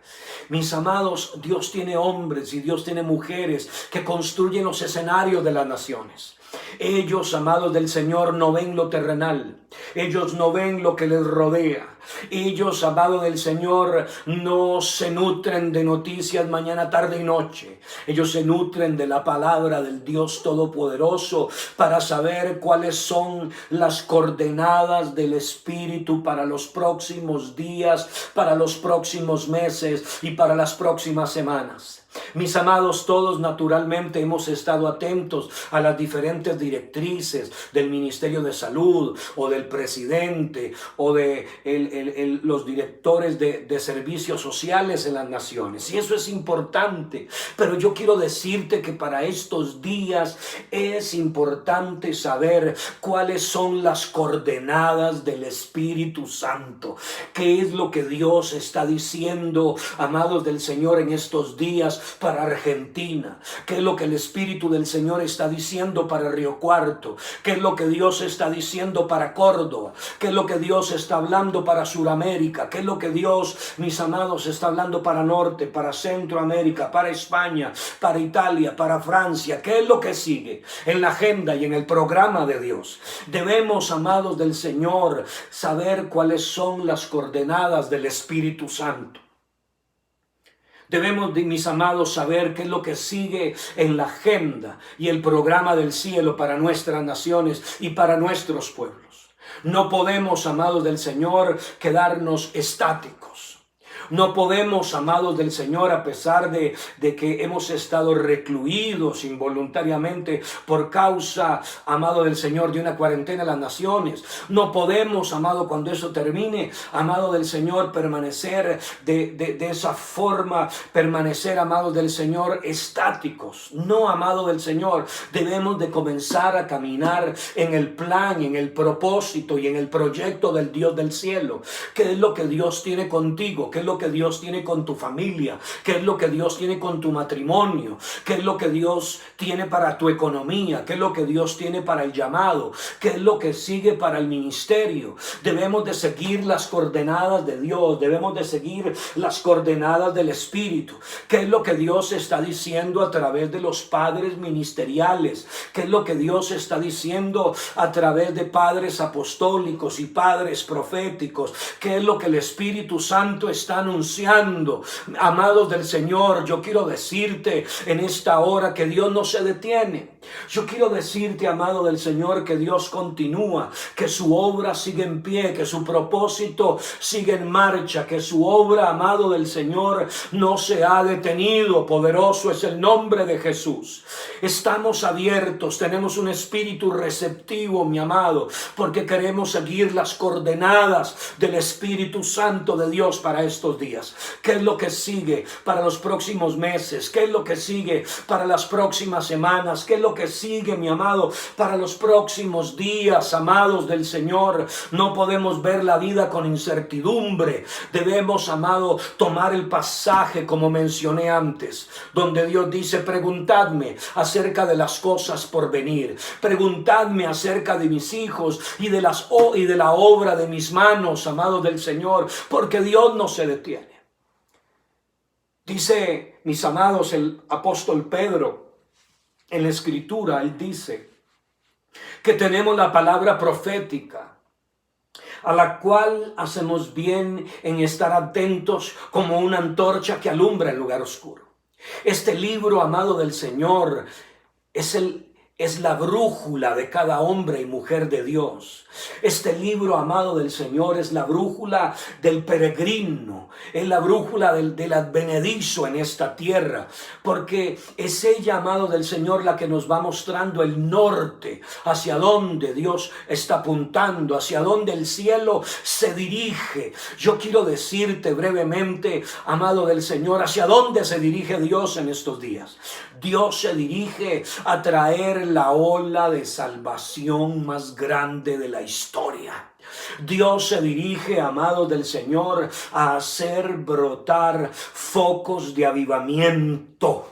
Mis amados, Dios tiene hombres y Dios tiene mujeres que construyen los escenarios de las naciones. Ellos, amados del Señor, no ven lo terrenal. Ellos no ven lo que les rodea. Ellos, amados del Señor, no se nutren de noticias mañana, tarde y noche. Ellos se nutren de la palabra del Dios Todopoderoso para saber cuáles son las coordenadas del Espíritu para los próximos días, para los próximos meses y para las próximas semanas. Mis amados, todos naturalmente hemos estado atentos a las diferentes directrices del Ministerio de Salud o del presidente o de los directores de servicios sociales en las naciones. Y eso es importante. Pero yo quiero decirte que para estos días es importante saber cuáles son las coordenadas del Espíritu Santo. ¿Qué es lo que Dios está diciendo, amados del Señor, en estos días para Argentina? ¿Qué es lo que el Espíritu del Señor está diciendo para Río Cuarto? ¿Qué es lo que Dios está diciendo para Córdoba? ¿Qué es lo que Dios está hablando para Suramérica? ¿Qué es lo que Dios, mis amados, está hablando para Norte, para Centroamérica, para España, para Italia, para Francia? ¿Qué es lo que sigue en la agenda y en el programa de Dios? Debemos, amados del Señor, saber cuáles son las coordenadas del Espíritu Santo. Debemos, mis amados, saber qué es lo que sigue en la agenda y el programa del cielo para nuestras naciones y para nuestros pueblos. No podemos, amados del Señor, quedarnos estáticos. No podemos, amados del Señor, a pesar de que hemos estado recluidos involuntariamente por causa, amado del Señor, de una cuarentena en las naciones. No podemos, amado, cuando eso termine, amado del Señor, permanecer de esa forma, permanecer, amados del Señor, estáticos. No, amado del Señor, debemos de comenzar a caminar en el plan, en el propósito y en el proyecto del Dios del cielo. ¿Qué es lo que Dios tiene contigo? ¿Qué es lo que Dios tiene con tu familia? ¿Qué es lo que Dios tiene con tu matrimonio? ¿Qué es lo que Dios tiene para tu economía? ¿Qué es lo que Dios tiene para el llamado? ¿Qué es lo que sigue para el ministerio? Debemos de seguir las coordenadas de Dios. Debemos de seguir las coordenadas del Espíritu. ¿Qué es lo que Dios está diciendo a través de los padres ministeriales? ¿Qué es lo que Dios está diciendo a través de padres apostólicos y padres proféticos? ¿Qué es lo que el Espíritu Santo está anunciando? Amados del Señor, yo quiero decirte en esta hora que Dios no se detiene. Yo quiero decirte, amado del Señor, que Dios continúa, que su obra sigue en pie, que su propósito sigue en marcha, que su obra, amado del Señor, no se ha detenido. Poderoso es el nombre de Jesús. Estamos abiertos, tenemos un espíritu receptivo, mi amado, porque queremos seguir las coordenadas del Espíritu Santo de Dios para estos días. ¿Qué es lo que sigue para los próximos meses? ¿Qué es lo que sigue para las próximas semanas? ¿Qué es lo que sigue, mi amado, para los próximos días, amados del Señor? No podemos ver la vida con incertidumbre. Debemos, amado, tomar el pasaje como mencioné antes, donde Dios dice: preguntadme acerca de las cosas por venir, preguntadme acerca de mis hijos y de la obra de mis manos, amados del Señor, porque Dios no se detiene. Dice, mis amados, el apóstol Pedro en la Escritura, él dice que tenemos la palabra profética, a la cual hacemos bien en estar atentos como una antorcha que alumbra el lugar oscuro. Este libro, amado del Señor, es la brújula de cada hombre y mujer de Dios. Este libro, amado del Señor, es la brújula del peregrino, es la brújula del advenedizo en esta tierra, porque es ella, amado del Señor, la que nos va mostrando el norte, hacia donde Dios está apuntando, hacia donde el cielo se dirige. Yo quiero decirte brevemente, amado del Señor, hacia dónde se dirige Dios en estos días. Dios se dirige a traer la ola de salvación más grande de la historia. Dios se dirige, amados del Señor, a hacer brotar focos de avivamiento.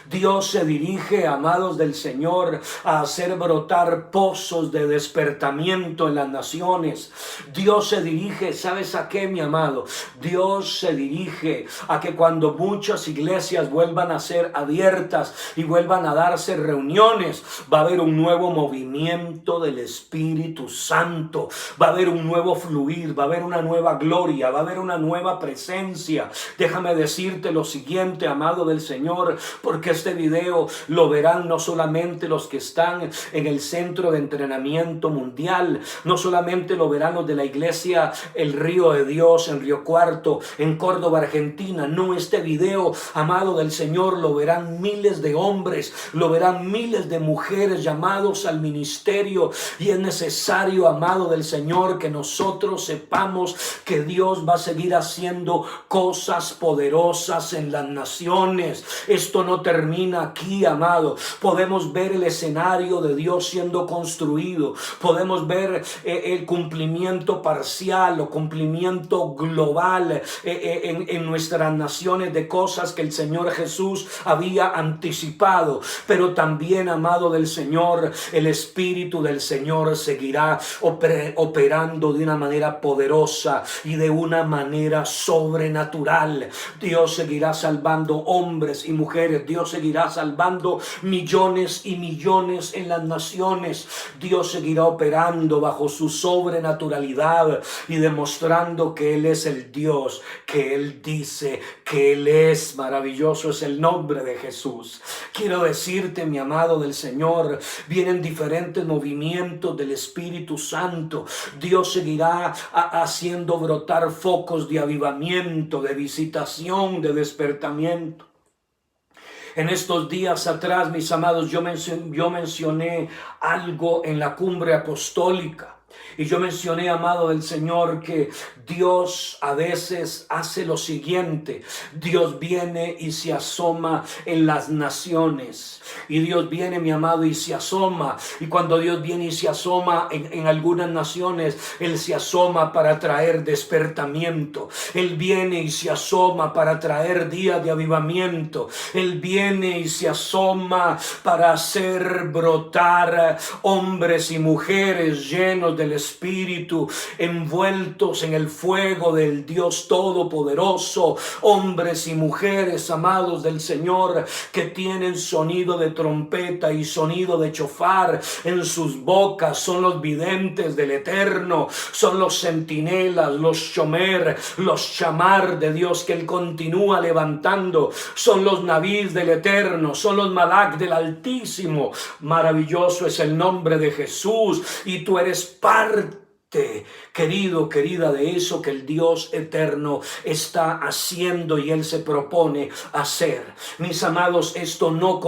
Dios se dirige, amados del Señor, a hacer brotar pozos de despertamiento en las naciones. Dios se dirige, ¿sabes a qué, mi amado? Dios se dirige a que cuando muchas iglesias vuelvan a ser abiertas y vuelvan a darse reuniones, va a haber un nuevo movimiento del Espíritu Santo, va a haber un nuevo fluir, va a haber una nueva gloria, va a haber una nueva presencia. Déjame decirte lo siguiente, amado del Señor, porque este video lo verán no solamente los que están en el centro de entrenamiento mundial, no solamente lo verán los de la iglesia El Río de Dios en Río Cuarto, en Córdoba, Argentina. No, este video, amado del Señor, lo verán miles de hombres, lo verán miles de mujeres llamados al ministerio, y es necesario, amado del Señor, que nosotros sepamos que Dios va a seguir haciendo cosas poderosas en las naciones. Esto no termina aquí, amado. Podemos ver el escenario de Dios siendo construido. Podemos ver el cumplimiento parcial o cumplimiento global en nuestras naciones de cosas que el Señor Jesús había anticipado. Pero también, amado del Señor, el Espíritu del Señor seguirá operando de una manera poderosa y de una manera sobrenatural. Dios seguirá salvando hombres y mujeres. Dios seguirá salvando millones y millones en las naciones. Dios seguirá operando bajo su sobrenaturalidad y demostrando que Él es el Dios que Él dice que Él es maravilloso, es el nombre de Jesús. Quiero decirte, mi amado del Señor, vienen diferentes movimientos del Espíritu Santo. Dios seguirá haciendo brotar focos de avivamiento, de visitación, de despertamiento. En estos días atrás, mis amados, yo mencioné algo en la cumbre apostólica. Y yo mencioné, amado del Señor, que Dios a veces hace lo siguiente. Dios viene y se asoma en las naciones. Y Dios viene, mi amado, y se asoma. Y cuando Dios viene y se asoma en algunas naciones, Él se asoma para traer despertamiento. Él viene y se asoma para traer días de avivamiento. Él viene y se asoma para hacer brotar hombres y mujeres llenos del Espíritu, envueltos en el fuego del Dios Todopoderoso, hombres y mujeres amados del Señor que tienen sonido de trompeta y sonido de chofar en sus bocas. Son los videntes del Eterno, son los centinelas, los shomer, los chamar de Dios que Él continúa levantando, son los nabís del Eterno, son los malak del Altísimo. Maravilloso es el nombre de Jesús, y tú eres parte, querido, querida, de eso que el Dios eterno está haciendo y Él se propone hacer. Mis amados, esto no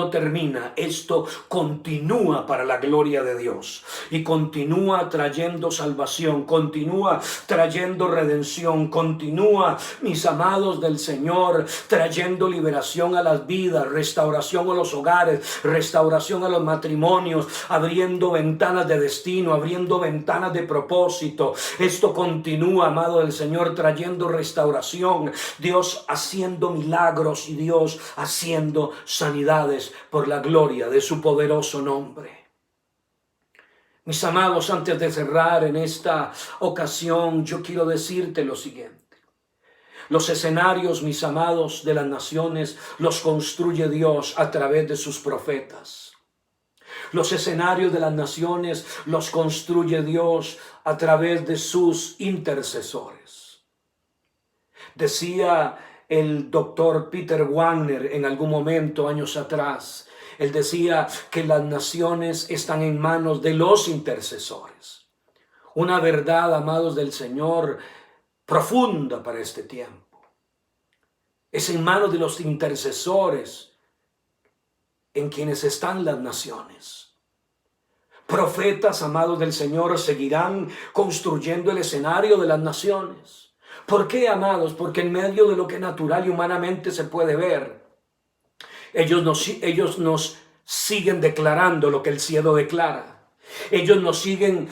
termina, esto continúa para la gloria de Dios y continúa trayendo salvación, continúa trayendo redención, continúa, mis amados del Señor, trayendo liberación a las vidas, restauración a los hogares, restauración a los matrimonios, abriendo ventanas de destino, abriendo ventanas de propósito. Esto continúa, amado del Señor, trayendo restauración, Dios haciendo milagros y Dios haciendo sanidades por la gloria de su poderoso nombre. Mis amados, antes de cerrar en esta ocasión, yo quiero decirte lo siguiente. Los escenarios, mis amados, de las naciones los construye Dios a través de sus profetas. Los escenarios de las naciones los construye Dios a través de sus intercesores. Decía el doctor Peter Wagner en algún momento, años atrás, él decía que las naciones están en manos de los intercesores. Una verdad, amados del Señor, profunda para este tiempo. Es en manos de los intercesores en quienes están las naciones. Profetas, amados del Señor, seguirán construyendo el escenario de las naciones. ¿Por qué, amados? Porque en medio de lo que natural y humanamente se puede ver, ellos nos siguen declarando lo que el cielo declara. Ellos nos siguen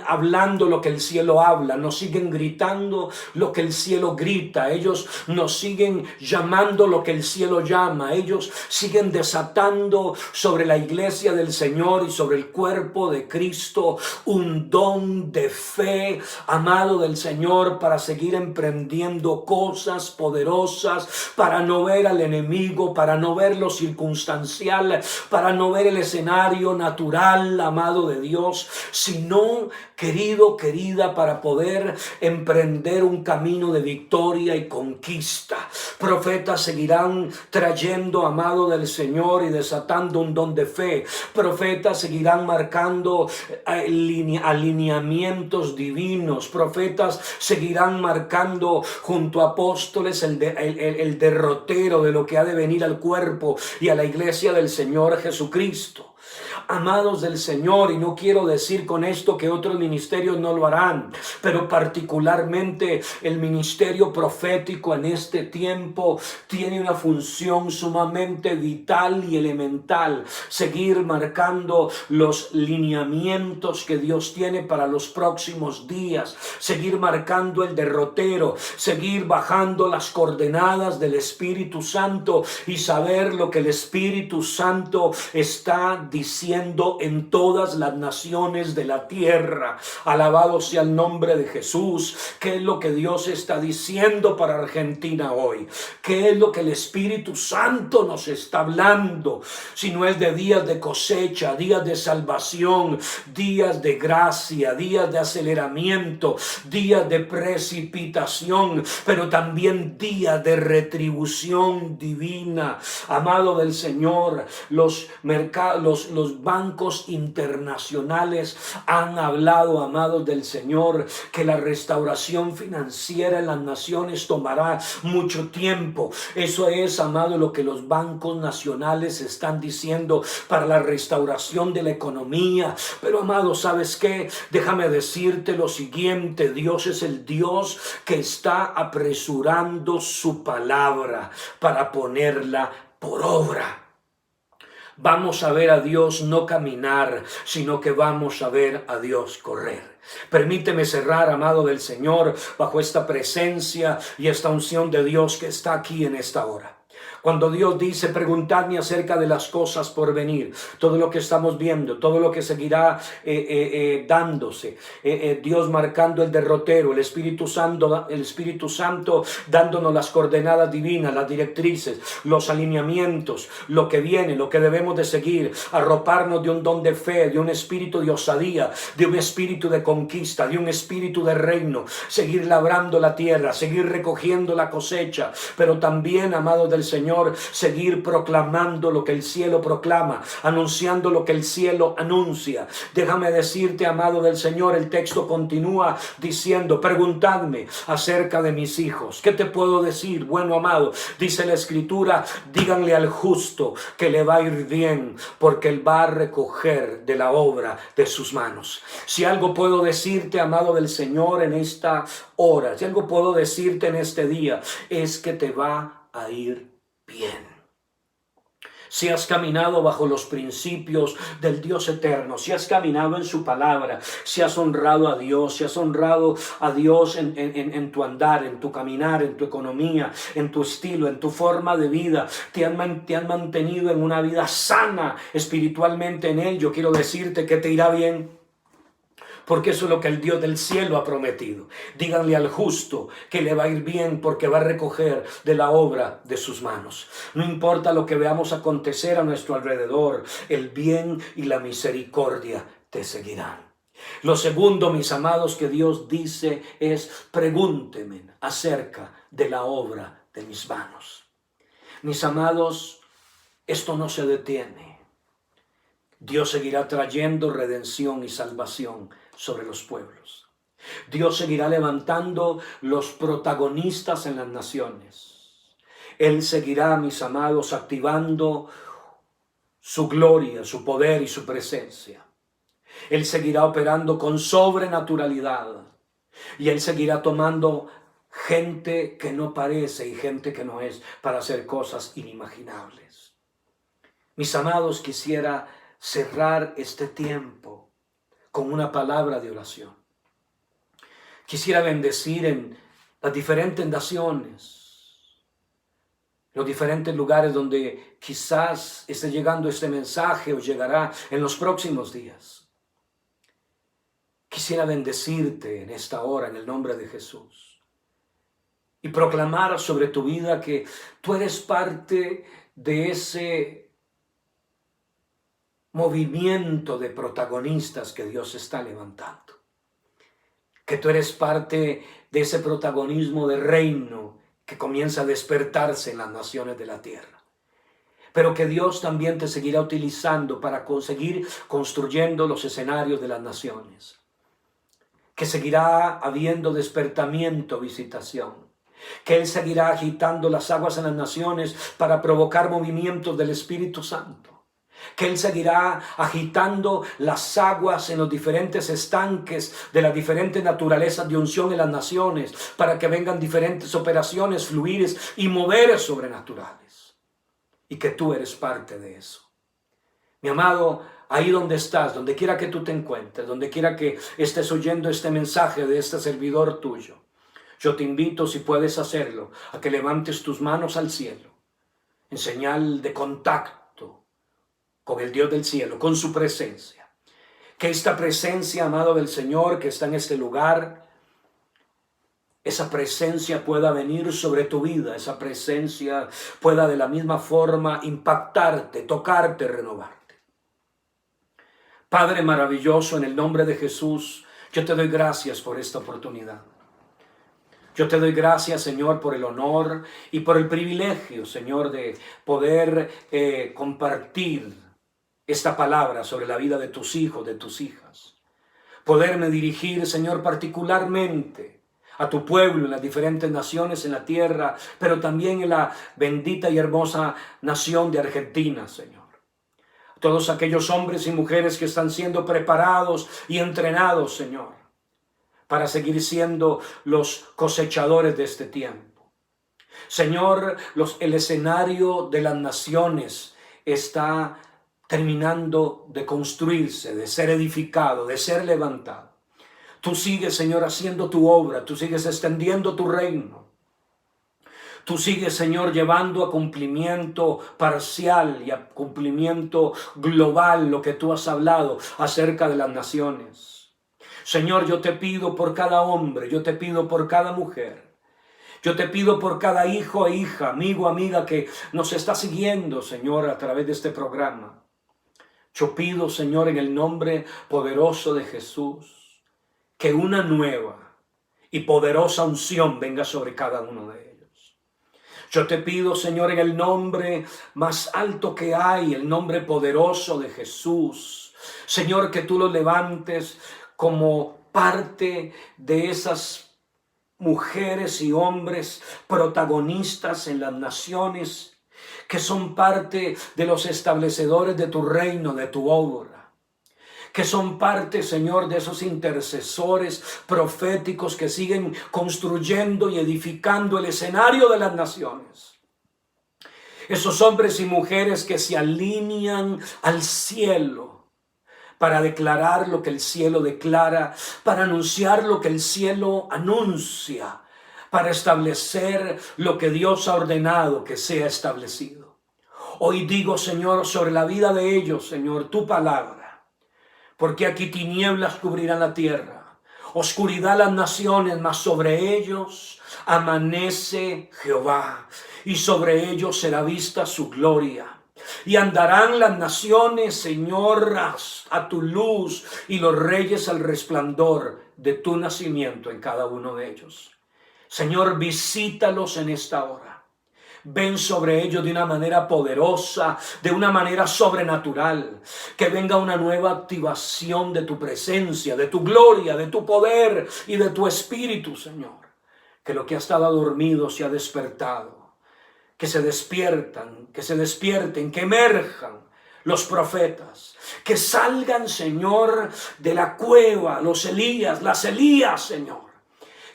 hablando lo que el cielo habla, nos siguen gritando lo que el cielo grita, ellos nos siguen llamando lo que el cielo llama, ellos siguen desatando sobre la iglesia del Señor y sobre el cuerpo de Cristo un don de fe, amado del Señor, para seguir emprendiendo cosas poderosas, para no ver al enemigo, para no ver lo circunstancial, para no ver el escenario natural, amado de Dios, sino, querido, querida, para poder emprender un camino de victoria y conquista. Profetas seguirán trayendo, amado del Señor, y desatando un don de fe. Profetas seguirán marcando alineamientos divinos. Profetas seguirán marcando junto a apóstoles el derrotero de lo que ha de venir al cuerpo y a la iglesia del Señor Jesucristo. Amados del Señor, y no quiero decir con esto que otros ministerios no lo harán, pero particularmente el ministerio profético en este tiempo tiene una función sumamente vital y elemental: seguir marcando los lineamientos que Dios tiene para los próximos días, seguir marcando el derrotero, seguir bajando las coordenadas del Espíritu Santo y saber lo que el Espíritu Santo está diciendo en todas las naciones de la tierra. Alabado sea el nombre nombre de Jesús. ¿Qué es lo que Dios está diciendo para Argentina hoy? ¿Qué es lo que el Espíritu Santo nos está hablando? Si no es de días de cosecha, días de salvación, días de gracia, días de aceleramiento, días de precipitación, pero también días de retribución divina. Amado del Señor, los bancos internacionales han hablado, amados del Señor, que la restauración financiera en las naciones tomará mucho tiempo. Eso es, amado, lo que los bancos nacionales están diciendo para la restauración de la economía. Pero, amado, ¿sabes qué? Déjame decirte lo siguiente: Dios es el Dios que está apresurando su palabra para ponerla por obra. Vamos a ver a Dios no caminar, sino que vamos a ver a Dios correr. Permíteme cerrar, amado del Señor, bajo esta presencia y esta unción de Dios que está aquí en esta hora. Cuando Dios dice: preguntadme acerca de las cosas por venir, todo lo que estamos viendo, todo lo que seguirá dándose, Dios marcando el derrotero, el Espíritu Santo dándonos las coordenadas divinas, las directrices, los alineamientos, lo que viene, lo que debemos de seguir, arroparnos de un don de fe, de un espíritu de osadía, de un espíritu de conquista, de un espíritu de reino, seguir labrando la tierra, seguir recogiendo la cosecha, pero también, amados del Señor, seguir proclamando lo que el cielo proclama, anunciando lo que el cielo anuncia. Déjame decirte, amado del Señor, el texto continúa diciendo: preguntadme acerca de mis hijos. ¿Qué te puedo decir? Bueno, amado, dice la Escritura: díganle al justo que le va a ir bien, porque él va a recoger de la obra de sus manos. Si algo puedo decirte, amado del Señor, en esta hora, si algo puedo decirte en este día, es que te va a ir bien. Si has caminado bajo los principios del Dios eterno, si has caminado en su palabra, si has honrado a Dios, si has honrado a Dios en tu andar, en tu caminar, en tu economía, en tu estilo, en tu forma de vida, te han mantenido en una vida sana espiritualmente en Él, yo quiero decirte que te irá bien. Porque eso es lo que el Dios del cielo ha prometido. Díganle al justo que le va a ir bien, porque va a recoger de la obra de sus manos. No importa lo que veamos acontecer a nuestro alrededor, el bien y la misericordia te seguirán. Lo segundo, mis amados, que Dios dice es: pregúntenme acerca de la obra de mis manos. Mis amados, esto no se detiene. Dios seguirá trayendo redención y salvación sobre los pueblos. Dios seguirá levantando los protagonistas en las naciones. Él seguirá, mis amados, activando su gloria, su poder y su presencia. Él seguirá operando con sobrenaturalidad. Y Él seguirá tomando gente que no parece y gente que no es, para hacer cosas inimaginables. Mis amados, quisiera cerrar este tiempo con una palabra de oración. Quisiera bendecir en las diferentes naciones, los diferentes lugares donde quizás esté llegando este mensaje o llegará en los próximos días. Quisiera bendecirte en esta hora en el nombre de Jesús y proclamar sobre tu vida que tú eres parte de ese movimiento de protagonistas que Dios está levantando. Que tú eres parte de ese protagonismo de reino que comienza a despertarse en las naciones de la tierra. Pero que Dios también te seguirá utilizando para conseguir construyendo los escenarios de las naciones. Que seguirá habiendo despertamiento, visitación. Que Él seguirá agitando las aguas en las naciones para provocar movimientos del Espíritu Santo. Que Él seguirá agitando las aguas en los diferentes estanques de las diferentes naturalezas de unción en las naciones, para que vengan diferentes operaciones, fluires y moveres sobrenaturales. Y que tú eres parte de eso. Mi amado, ahí donde estás, donde quiera que tú te encuentres, donde quiera que estés oyendo este mensaje de este servidor tuyo, yo te invito, si puedes hacerlo, a que levantes tus manos al cielo en señal de contacto con el Dios del cielo, con su presencia. Que esta presencia, amado del Señor, que está en este lugar, esa presencia pueda venir sobre tu vida, esa presencia pueda de la misma forma impactarte, tocarte, renovarte. Padre maravilloso, en el nombre de Jesús, yo te doy gracias por esta oportunidad. Yo te doy gracias, Señor, por el honor y por el privilegio, Señor, de poder compartir esta palabra sobre la vida de tus hijos, de tus hijas. Poderme dirigir, Señor, particularmente a tu pueblo en las diferentes naciones en la tierra, pero también en la bendita y hermosa nación de Argentina, Señor. Todos aquellos hombres y mujeres que están siendo preparados y entrenados, Señor, para seguir siendo los cosechadores de este tiempo. Señor, el escenario de las naciones está terminando de construirse, de ser edificado, de ser levantado. Tú sigues, Señor, haciendo tu obra, tú sigues extendiendo tu reino. Tú sigues, Señor, llevando a cumplimiento parcial y a cumplimiento global lo que tú has hablado acerca de las naciones. Señor, yo te pido por cada hombre, yo te pido por cada mujer. Yo te pido por cada hijo e hija, amigo, amiga que nos está siguiendo, Señor, a través de este programa. Yo pido, Señor, en el nombre poderoso de Jesús, que una nueva y poderosa unción venga sobre cada uno de ellos. Yo te pido, Señor, en el nombre más alto que hay, el nombre poderoso de Jesús, Señor, que tú lo levantes como parte de esas mujeres y hombres protagonistas en las naciones, que son parte de los establecedores de tu reino, de tu obra, que son parte, Señor, de esos intercesores proféticos que siguen construyendo y edificando el escenario de las naciones. Esos hombres y mujeres que se alinean al cielo para declarar lo que el cielo declara, para anunciar lo que el cielo anuncia, para establecer lo que Dios ha ordenado que sea establecido. Hoy digo, Señor, sobre la vida de ellos, Señor, tu palabra, porque aquí tinieblas cubrirán la tierra, oscuridad las naciones, mas sobre ellos amanece Jehová, y sobre ellos será vista su gloria. Y andarán las naciones, Señor, a tu luz, y los reyes al resplandor de tu nacimiento en cada uno de ellos. Señor, visítalos en esta hora. Ven sobre ellos de una manera poderosa, de una manera sobrenatural. Que venga una nueva activación de tu presencia, de tu gloria, de tu poder y de tu espíritu, Señor. Que lo que ha estado dormido se ha despertado. Que se despierten, que emerjan los profetas. Que salgan, Señor, de la cueva, los Elías, las Elías, Señor.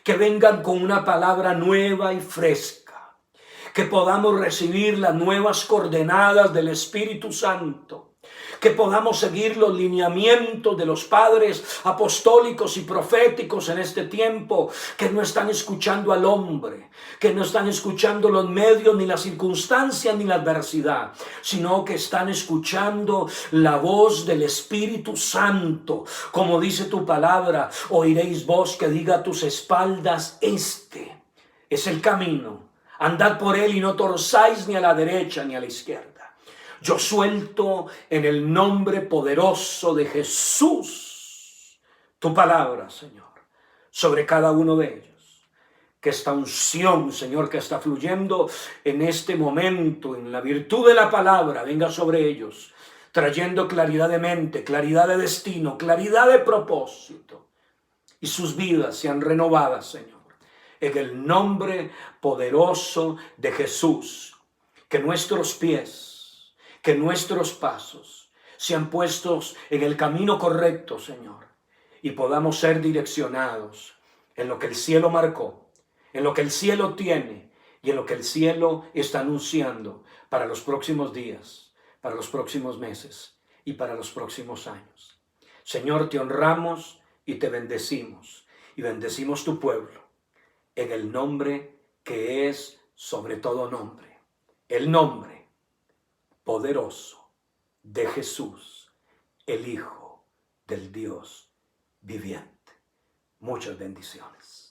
Que vengan con una palabra nueva y fresca. Que podamos recibir las nuevas coordenadas del Espíritu Santo. Que podamos seguir los lineamientos de los padres apostólicos y proféticos en este tiempo, que no están escuchando al hombre, que no están escuchando los medios, ni las circunstancias, ni la adversidad, sino que están escuchando la voz del Espíritu Santo. Como dice tu palabra, oiréis voz que diga a tus espaldas, este es el camino, andad por él y no torzáis ni a la derecha ni a la izquierda. Yo suelto en el nombre poderoso de Jesús tu palabra, Señor, sobre cada uno de ellos. Que esta unción, Señor, que está fluyendo en este momento, en la virtud de la palabra, venga sobre ellos, trayendo claridad de mente, claridad de destino, claridad de propósito. Y sus vidas sean renovadas, Señor, en el nombre poderoso de Jesús. Que nuestros pies, que nuestros pasos sean puestos en el camino correcto, Señor, y podamos ser direccionados en lo que el cielo marcó, en lo que el cielo tiene y en lo que el cielo está anunciando para los próximos días, para los próximos meses y para los próximos años. Señor, te honramos y te bendecimos, y bendecimos tu pueblo en el nombre que es sobre todo nombre, el nombre poderoso de Jesús, el Hijo del Dios viviente. Muchas bendiciones.